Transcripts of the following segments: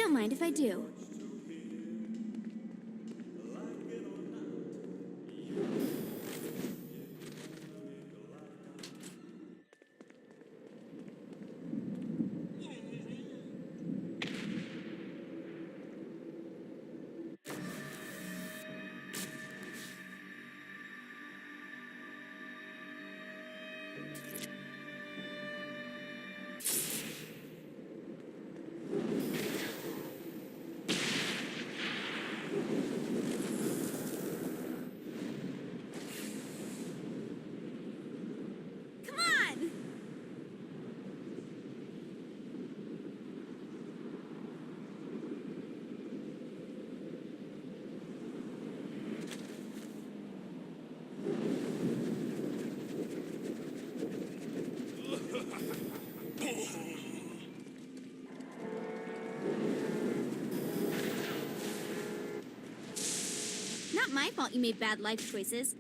Don't mind if I do. Not my fault you made bad life choices.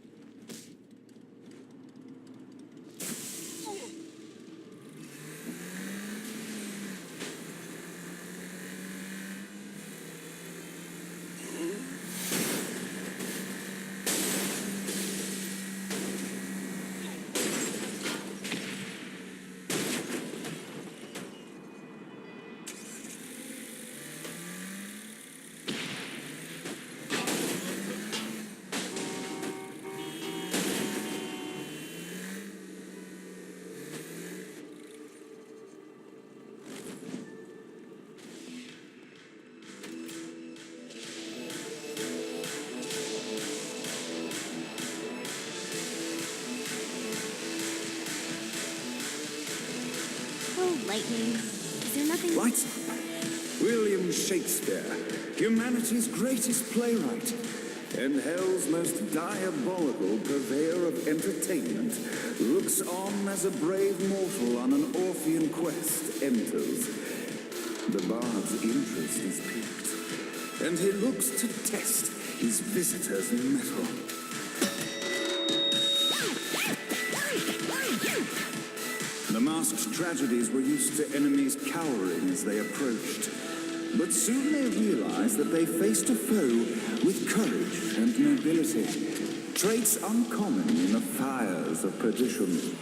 Lightning. Is there nothing... Right. William Shakespeare, humanity's greatest playwright, and hell's most diabolical purveyor of entertainment, looks on as a brave mortal on an Orphean quest enters. The bard's interest is piqued, and he looks to test his visitor's mettle. The masked tragedies were used to enemies cowering as they approached. But soon they realized that they faced a foe with courage and nobility, traits uncommon in the fires of perdition.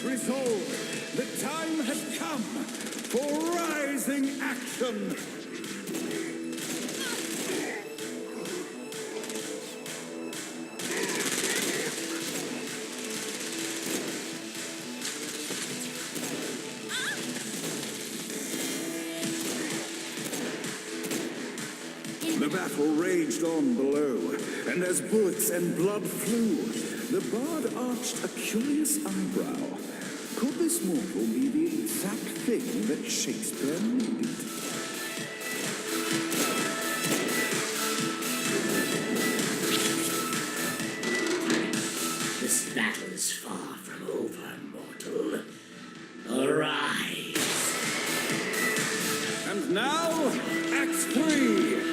Resolved. The time has come for rising action. The battle raged on below, and as bullets and blood flew, the bard arched a curious eyebrow. Could this mortal be the exact thing that Shakespeare needed? This battle is far from over, mortal. Arise! And now, Act 3!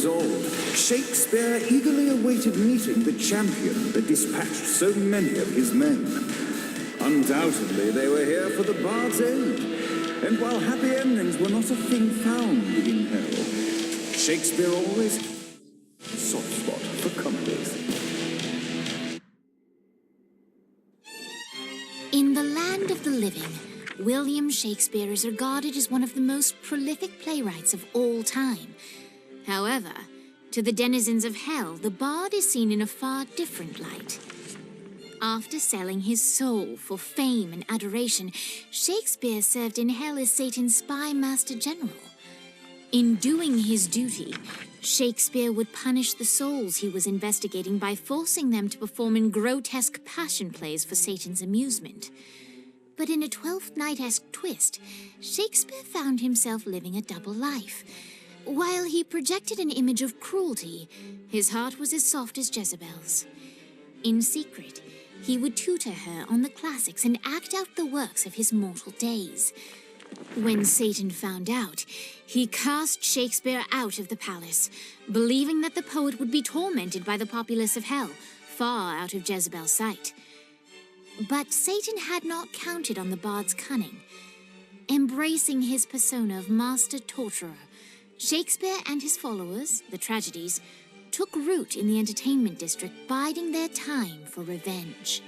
resolved, Shakespeare eagerly awaited meeting the champion that dispatched so many of his men. Undoubtedly, they were here for the bard's aid, and while happy endings were not a thing found in hell, Shakespeare always had a soft spot for comedies. In the land of the living, William Shakespeare is regarded as one of the most prolific playwrights of all time. However, to the denizens of hell, the bard is seen in a far different light. After selling his soul for fame and adoration, Shakespeare served in hell as Satan's spy master general. In doing his duty, Shakespeare would punish the souls he was investigating by forcing them to perform in grotesque passion plays for Satan's amusement. But in a Twelfth Night-esque twist, Shakespeare found himself living a double life. While he projected an image of cruelty, his heart was as soft as Jezebel's. In secret, he would tutor her on the classics and act out the works of his mortal days. When Satan found out, he cast Shakespeare out of the palace, believing that the poet would be tormented by the populace of hell, far out of Jezebel's sight. But Satan had not counted on the bard's cunning. Embracing his persona of master torturer, Shakespeare and his followers, the tragedies, took root in the entertainment district, biding their time for revenge.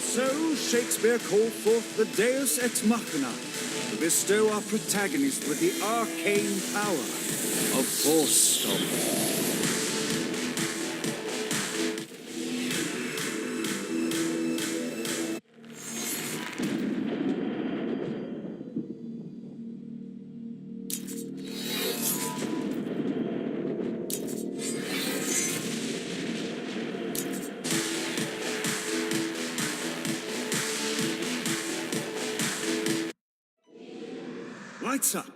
So Shakespeare called forth the Deus Ex Machina to bestow our protagonist with the arcane power of force stomp. Lights up.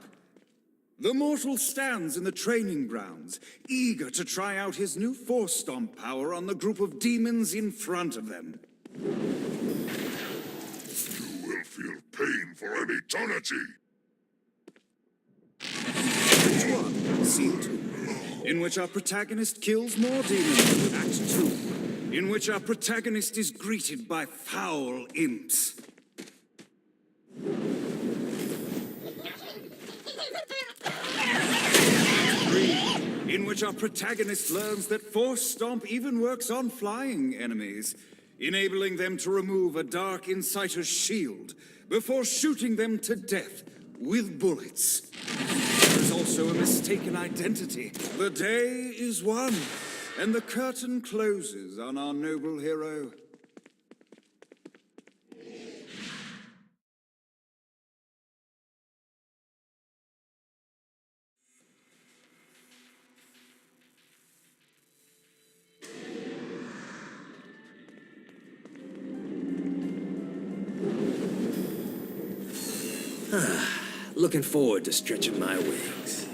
The mortal stands in the training grounds, eager to try out his new force stomp power on the group of demons in front of them. You will feel pain for an eternity. Act 1, Scene 2, in which our protagonist kills more demons. Act 2, in which our protagonist is greeted by foul imps. In which our protagonist learns that Force Stomp even works on flying enemies, enabling them to remove a dark inciter's shield before shooting them to death with bullets. There is also a mistaken identity. The day is won, and the curtain closes on our noble hero. Looking forward to stretching my wings.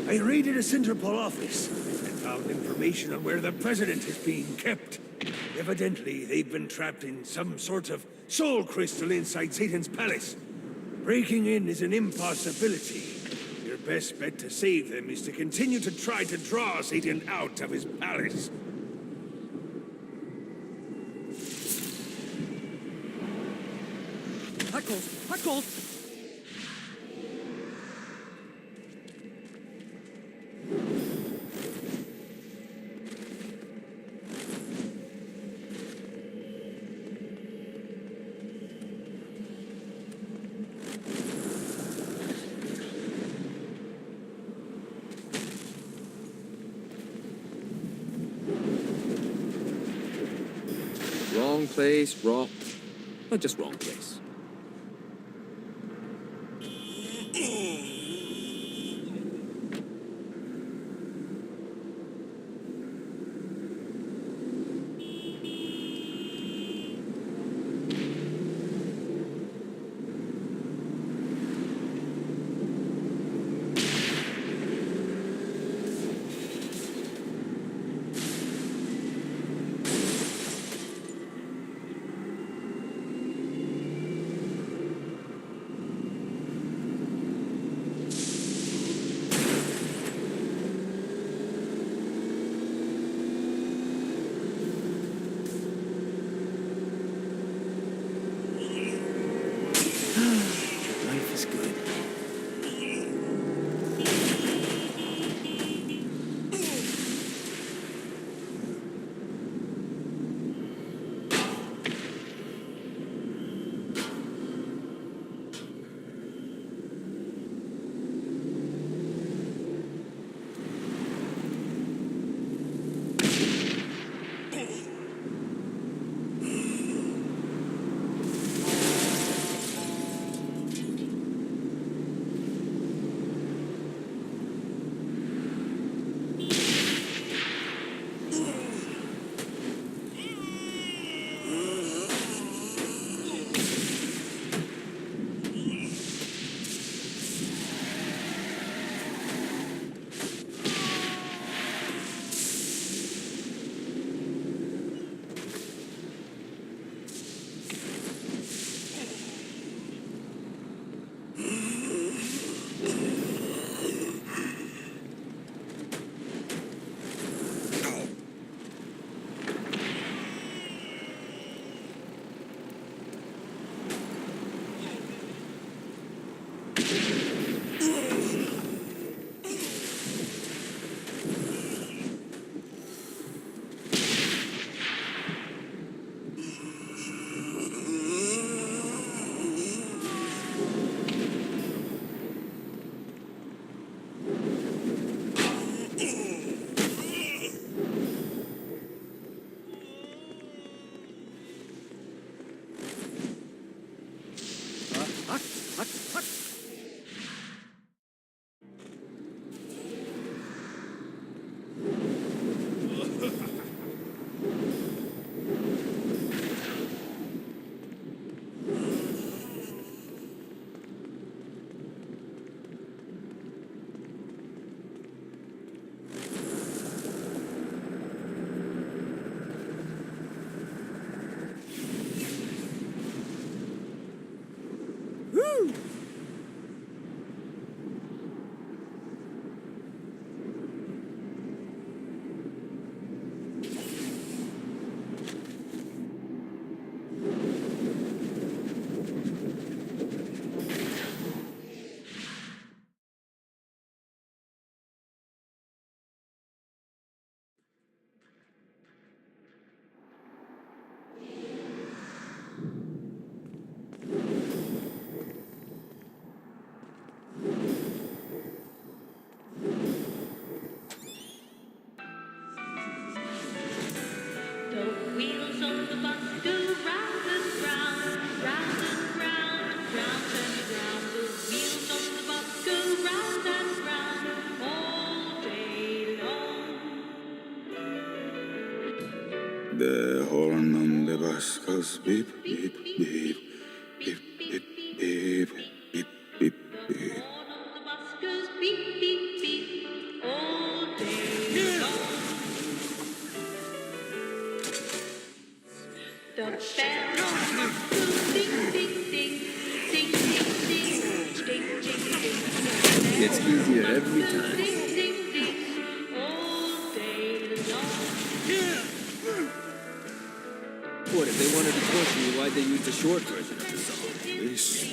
I raided a Centerpol office and found information on where the president is being kept. Evidently, they've been trapped in some sort of soul crystal inside Satan's palace. Breaking in is an impossibility. Your best bet to save them is to continue to try to draw Satan out of his palace. Huckles! Wrong place, wrong... Not just wrong place. bus goes beep, beep, beep, beep, beep, beep, beep, beep, beep. It's easier every time. What, if they wanted to torture you, why'd they use the short version of the song? This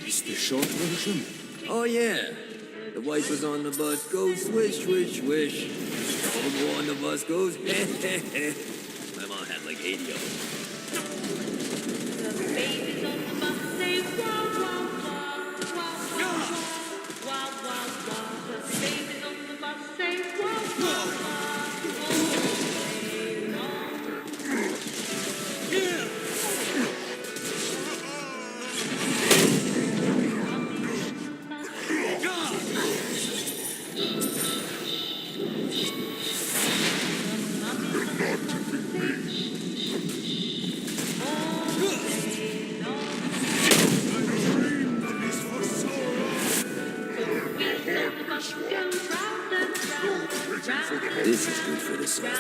is the short version. Oh, yeah. The wipers on the bus go swish, swish, swish. All the more on the bus goes heh, heh, heh. My mom had like 80 of them. The babies on the bus say wah, wah, wah, wah, wah, wah, wah, wah. The babies on the bus say wah, wah, wah, all day long. This is good for the soul.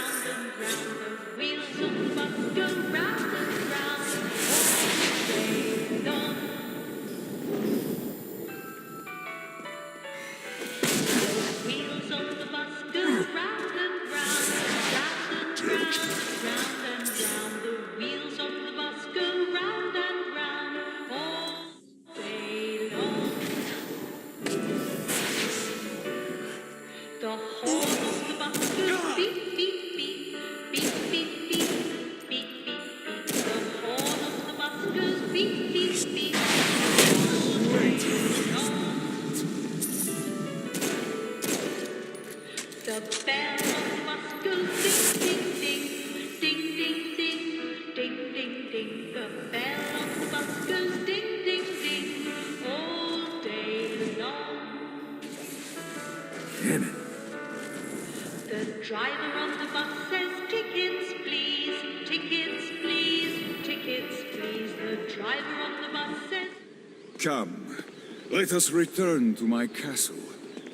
Driver on the bus says, tickets, please, tickets, please, tickets, please. The driver on the bus says... Come, let us return to my castle,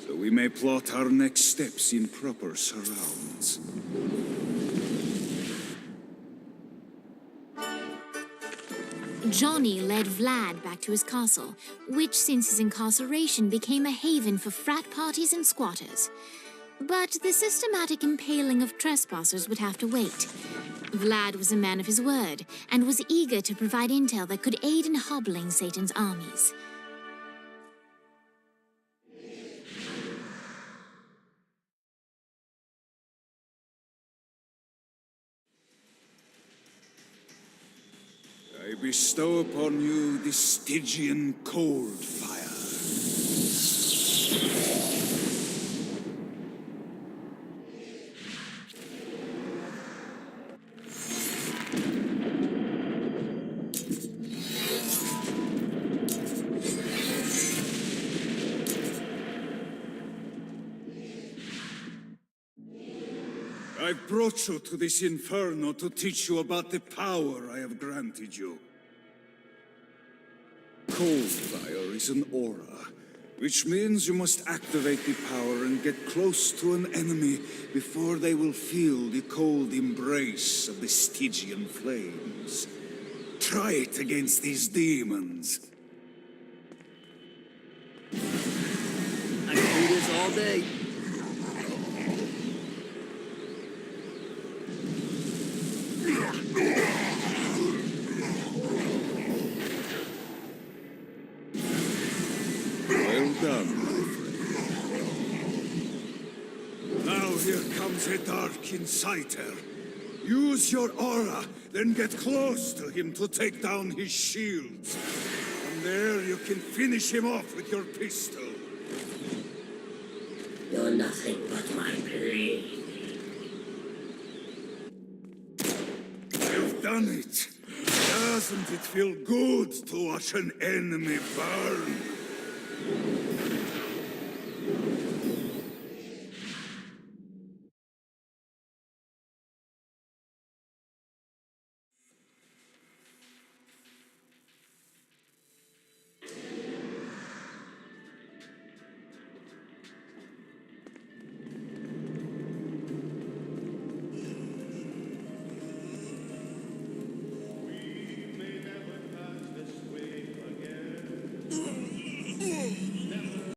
so we may plot our next steps in proper surrounds. Johnny led Vlad back to his castle, which since his incarceration became a haven for frat parties and squatters. But the systematic impaling of trespassers would have to wait. Vlad was a man of his word, and was eager to provide intel that could aid in hobbling Satan's armies. I bestow upon you the Stygian cold fire. I've brought you to this Infierno to teach you about the power I have granted you. Cold fire is an aura, which means you must activate the power and get close to an enemy before they will feel the cold embrace of the Stygian flames. Try it against these demons. I can do this all day. Well done, my friend. Now here comes a dark inciter. Use your aura, then get close to him to take down his shields. From there you can finish him off with your pistol. You're nothing but my plaything. You've done it. Doesn't it feel good to watch an enemy burn?